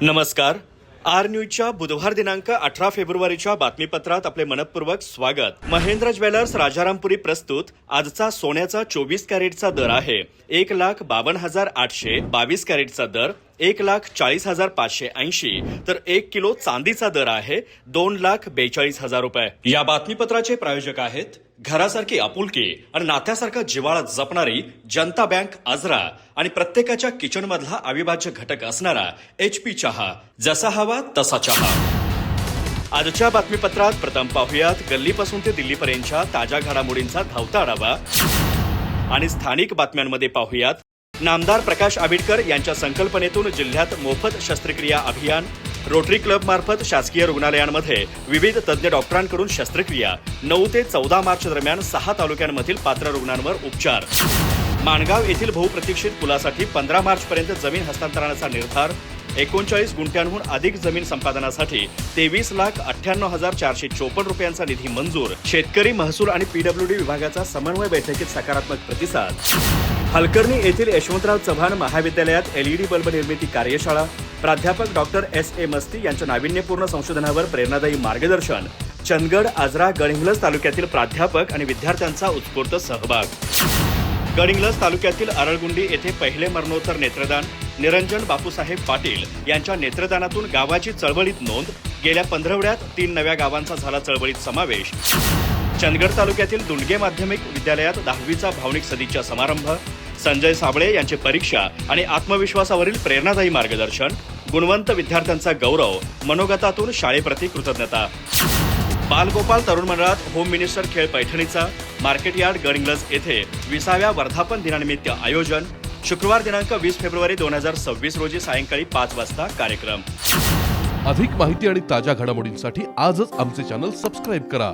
नमस्कार. आर न्यूजच्या बुधवार दिनांक 18 फेब्रुवारीच्या बातमीपत्रात आपले मनपूर्वक स्वागत. महेंद्र ज्वेलर्स राजारामपुरी प्रस्तुत आजचा सोन्याचा 24 कॅरेटचा दर आहे 1,52,800, 22 कॅरेटचा दर 1,40,580, तर 1 किलो चांदीचा दर आहे 2,42,000 रुपये. या बातमीपत्राचे प्रायोजक आहेत घरासारखी आपुलकी आणि नात्यासारखा जिव्हाळा जपणारी जनता बँक आजरा आणि प्रत्येकाच्या किचनमधला अविभाज्य घटक असणारा HP चहा. जसा हवा तसा चहा. आजच्या बातमीपत्रात प्रथम पाहुयात गल्लीपासून ते दिल्लीपर्यंतच्या ताज्या घडामोडींचा धावता आढावा आणि स्थानिक बातम्यांमध्ये पाहुयात नामदार प्रकाश आंबेडकर यांच्या संकल्पनेतून जिल्ह्यात मोफत शस्त्रक्रिया अभियान. रोटरी क्लब मार्फत शासकीय रुग्णालयांमध्ये विविध तज्ज्ञ डॉक्टरांकडून शस्त्रक्रिया. 9 ते 14 मार्च दरम्यान 6 तालुक्यांमधील पात्र रुग्णांवर उपचार. माणगाव येथील बहुप्रतीक्षित पुलासाठी 15 मार्चपर्यंत जमीन हस्तांतरणाचा निर्धार. 39 गुंठ्यांहून अधिक जमीन संपादनासाठी 23,98,454 रुपयांचा निधी मंजूर. शेतकरी महसूल आणि PWD विभागाचा समन्वय बैठकीत सकारात्मक प्रतिसाद. हलकर्णी येथील यशवंतराव चव्हाण महाविद्यालयात LED बल्ब निर्मिती कार्यशाळा. प्राध्यापक डॉक्टर SA मस्ती यांच्या नाविन्यपूर्ण संशोधनावर प्रेरणादायी मार्गदर्शन. चंदगड, आजरा, गडहिंग्लज तालुक्यातील प्राध्यापक आणि विद्यार्थ्यांचा उत्स्फूर्त सहभाग. गडहिंग्लज तालुक्यातील अरळगुंडी येथे पहिले मरणोत्तर नेत्रदान. निरंजन बापूसाहेब पाटील यांच्या नेत्रदानातून गावाची चळवळीत नोंद. गेल्या 15 आठवड्यात 3 नव्या गावांचा झाला चळवळीत समावेश. चंदगड तालुक्यातील दुंडगे माध्यमिक विद्यालयात 10वीचा भावनिक सदिच्छा समारंभ. संजय साबळे यांची परीक्षा आणि आत्मविश्वासावरील प्रेरणादायी मार्गदर्शन. गुणवंत विद्यार्थ्यांचा गौरव. मनोगतातून शाळेप्रती कृतज्ञता. बालगोपाल तरुण मंडळात होम मिनिस्टर खेळ पैठणीचा. मार्केट यार्ड गडहिंग्लज येथे 20व्या वर्धापन दिनानिमित्त आयोजन. शुक्रवार दिनांक 20 फेब्रुवारी 2026 रोजी सायंकाळी 5 वाजता कार्यक्रम. अधिक माहिती आणि ताज्या घडामोडींसाठी आजच आमचे चॅनल सबस्क्राईब करा.